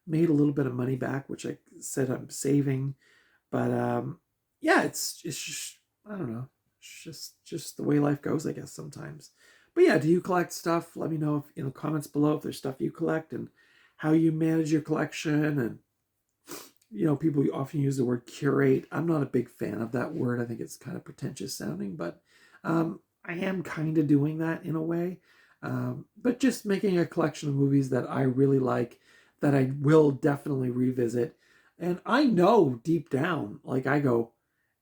made a little bit of money back, which I said I'm saving. But yeah, it's just, I don't know. It's just the way life goes, I guess, sometimes. But yeah, do you collect stuff? Let me know in the comments below if there's stuff you collect and how you manage your collection. And people often use the word curate. I'm not a big fan of that word. I think it's kind of pretentious sounding, but I am kind of doing that in a way. But just making a collection of movies that I really like, that I will definitely revisit. And I know deep down, like I go,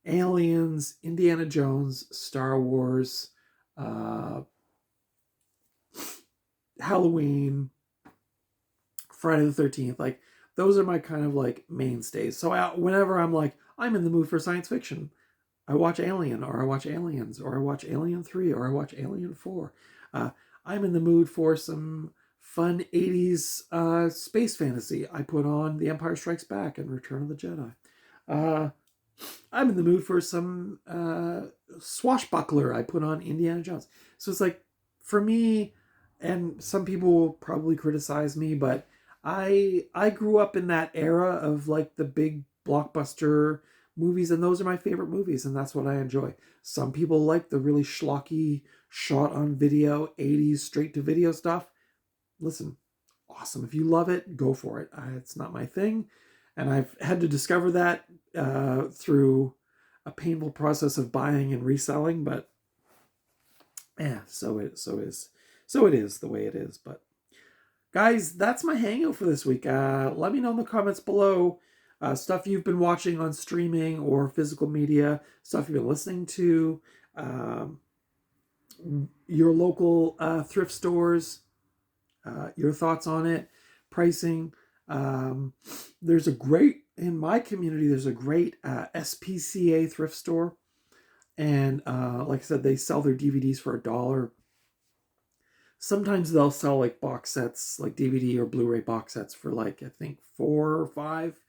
Aliens, Indiana Jones, Star Wars, Halloween, Friday the 13th. Like, those are my kind of like mainstays. So whenever I'm like, I'm in the mood for science fiction, I watch Alien, or I watch Aliens, or I watch Alien 3, or I watch Alien 4. Uh, I'm in the mood for some fun 80s space fantasy. I put on The Empire Strikes Back and Return of the Jedi. Uh, I'm in the mood for some swashbuckler. I put on Indiana Jones. So it's like, for me, and some people will probably criticize me, but I grew up in that era of like the big blockbuster movies, and those are my favorite movies, and that's what I enjoy. Some people like the really schlocky, shot on video, 80s straight to video stuff. Listen, awesome. If you love it, go for it. It's not my thing. And I've had to discover that through a painful process of buying and reselling, but yeah, so it is the way it is. But guys, that's my hangout for this week. Let me know in the comments below stuff you've been watching on streaming or physical media, stuff you've been listening to, your local thrift stores, your thoughts on it, pricing. There's a great, in my community, there's a great SPCA thrift store. And like I said, they sell their DVDs for $1. Sometimes they'll sell like box sets, like DVD or Blu-ray box sets for like, I think 4 or 5.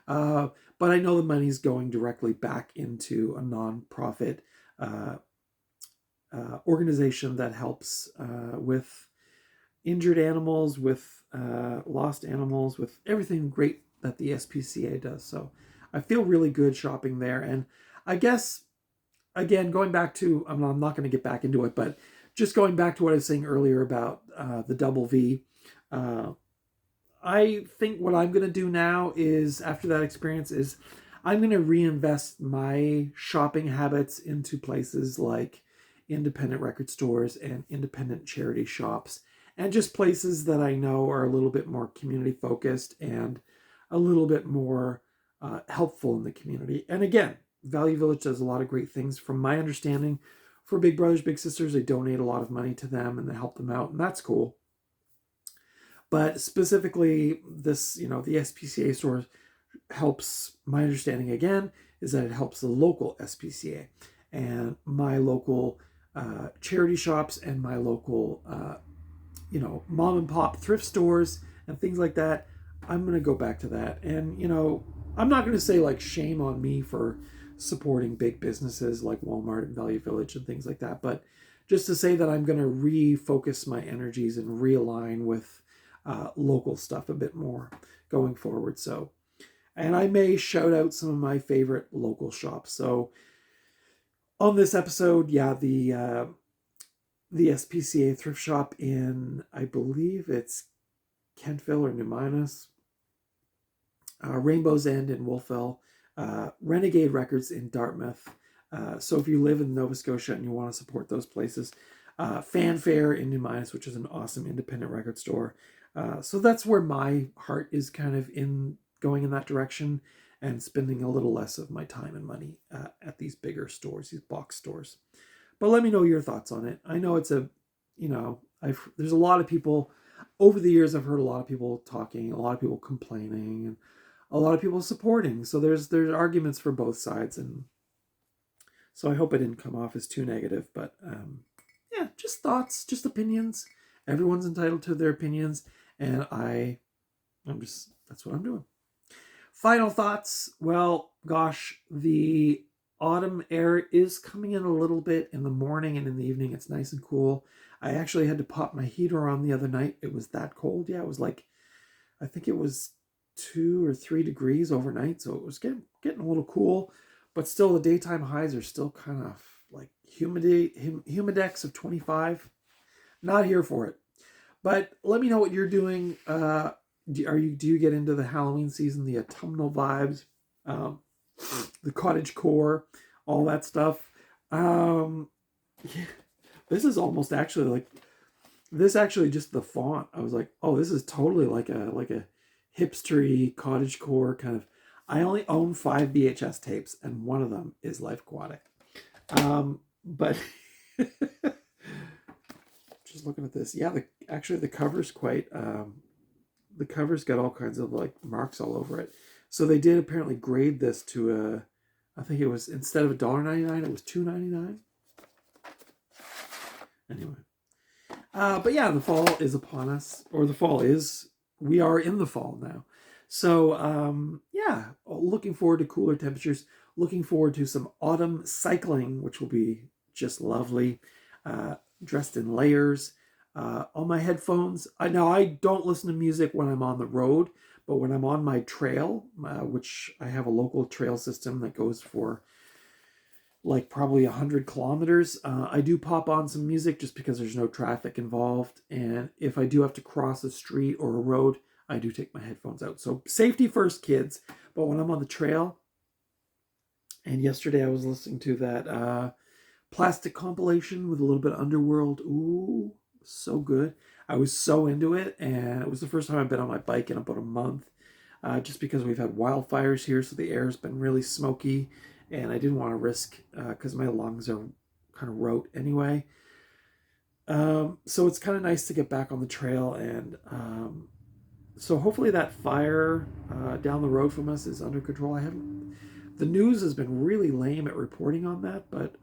But I know the money's going directly back into a non-profit organization that helps with injured animals, with lost animals, with everything great that the SPCA does. So I feel really good shopping there. And I guess, again, going back to, I'm not going to get back into it, but just going back to what I was saying earlier about the double V, I think what I'm going to do now is, after that experience, is I'm going to reinvest my shopping habits into places like independent record stores and independent charity shops, and just places that I know are a little bit more community focused and a little bit more helpful in the community. And again, Value Village does a lot of great things. From my understanding, for Big Brothers Big Sisters, they donate a lot of money to them and they help them out, and that's cool. But specifically, this, the SPCA store helps, my understanding again, is that it helps the local SPCA and my local charity shops and my local, mom and pop thrift stores and things like that. I'm going to go back to that. And, I'm not going to say like shame on me for supporting big businesses like Walmart and Value Village and things like that, but just to say that I'm going to refocus my energies and realign with local stuff a bit more going forward. So, and I may shout out some of my favorite local shops. So on this episode, the SPCA thrift shop in, I believe it's Kentville or New Minas, Rainbow's End in Wolfville, Renegade Records in Dartmouth. So if you live in Nova Scotia and you want to support those places, Fanfare in New Minas, which is an awesome independent record store. So that's where my heart is kind of going in that direction, and spending a little less of my time and money at these bigger stores, these box stores. But let me know your thoughts on it. I know it's there's a lot of people, over the years I've heard a lot of people talking, a lot of people complaining, and a lot of people supporting. So there's arguments for both sides, and so I hope I didn't come off as too negative. But yeah, just thoughts, just opinions. Everyone's entitled to their opinions, and that's what I'm doing. Final thoughts. Well, gosh, the autumn air is coming in a little bit in the morning and in the evening. It's nice and cool. I actually had to pop my heater on the other night. It was that cold. Yeah, it was like, I think it was 2 or 3 degrees overnight. So it was getting a little cool, but still the daytime highs are still kind of like humidex of 25. Not here for it. But let me know what you're doing. Do you get into the Halloween season, the autumnal vibes, the cottagecore, all that stuff? Yeah, this is almost actually like just the font. I was like, oh, this is totally like a hipstery cottagecore kind of. I only own 5 VHS tapes, and one of them is Life Aquatic. But just looking at this, yeah, the cover's quite the cover's got all kinds of like marks all over it. So they did apparently grade this to I think it was, instead of $1.99, it was $2.99. Anyway. But yeah, the fall is upon us, or we are in the fall now. So yeah, looking forward to cooler temperatures, looking forward to some autumn cycling, which will be just lovely, dressed in layers. On my headphones, I don't listen to music when I'm on the road, but when I'm on my trail, which I have a local trail system that goes for like probably 100 kilometers. I do pop on some music just because there's no traffic involved. And if I do have to cross a street or a road, I do take my headphones out. So safety first, kids. But when I'm on the trail, and yesterday I was listening to that Plastic compilation with a little bit of Underworld. Ooh, so good. I was so into it. And it was the first time I've been on my bike in about a month. Just because we've had wildfires here, so the air's been really smoky. And I didn't want to risk, because my lungs are kind of rote anyway. So it's kind of nice to get back on the trail. And so hopefully that fire down the road from us is under control. The news has been really lame at reporting on that, but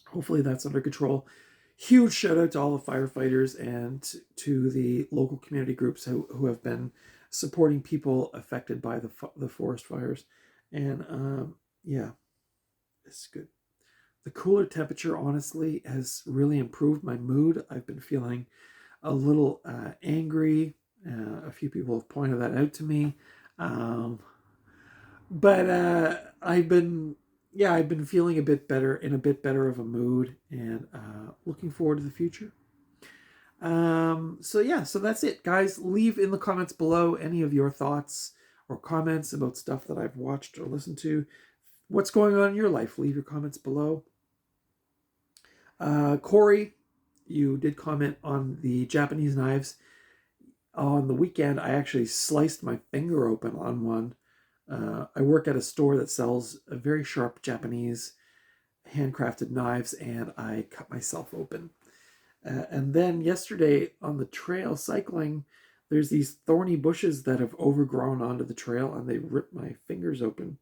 hopefully that's under control. Huge shout out to all the firefighters and to the local community groups who have been supporting people affected by the forest fires. And yeah, it's good. The cooler temperature, honestly, has really improved my mood. I've been feeling a little angry. A few people have pointed that out to me. But I've been feeling a bit better, in a bit better of a mood, and looking forward to the future. So that's it, guys. Leave in the comments below any of your thoughts or comments about stuff that I've watched or listened to. What's going on in your life? Leave your comments below. Corey, you did comment on the Japanese knives. On the weekend, I actually sliced my finger open on one. I work at a store that sells a very sharp Japanese handcrafted knives, and I cut myself open. And then yesterday on the trail cycling, there's these thorny bushes that have overgrown onto the trail, and they ripped my fingers open.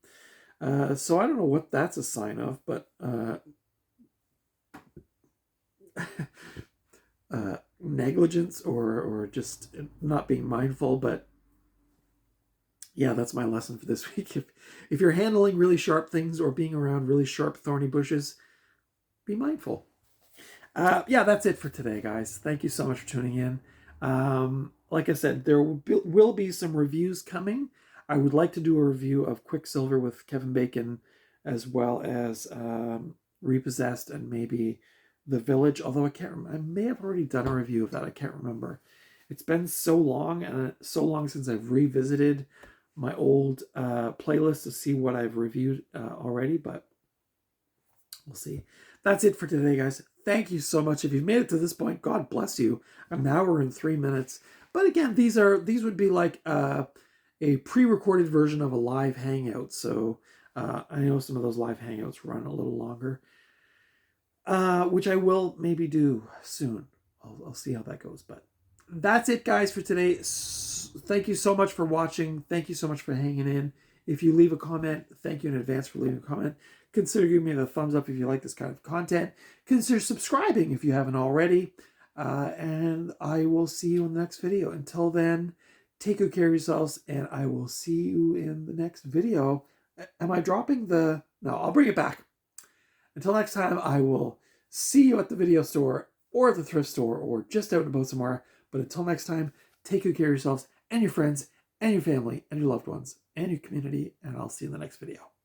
So I don't know what that's a sign of, but negligence or just not being mindful. But yeah, that's my lesson for this week. If you're handling really sharp things or being around really sharp, thorny bushes, be mindful. Yeah, that's it for today, guys. Thank you so much for tuning in. Like I said, there will be some reviews coming. I would like to do a review of Quicksilver with Kevin Bacon, as well as Repossessed and maybe The Village. Although I may have already done a review of that. I can't remember. It's been so long, and so long since I've revisited my old playlist to see what I've reviewed already, but we'll see. That's it for today, guys. Thank you so much. If you've made it to this point, God bless you. An hour and 3 minutes. But again, these would be like a pre-recorded version of a live hangout. So I know some of those live hangouts run a little longer, which I will maybe do soon. I'll see how that goes. But that's it, guys, for today. Thank you so much for watching. Thank you so much for hanging in. If you leave a comment, thank you in advance for leaving a comment. Consider giving me the thumbs up if you like this kind of content. Consider subscribing if you haven't already. And I will see you in the next video. Until then, take good care of yourselves, and I will see you in the next video. Am I dropping the... No, I'll bring it back. Until next time, I will see you at the video store or the thrift store or just out and about somewhere. But until next time, take good care of yourselves and your friends and your family and your loved ones and your community, and I'll see you in the next video.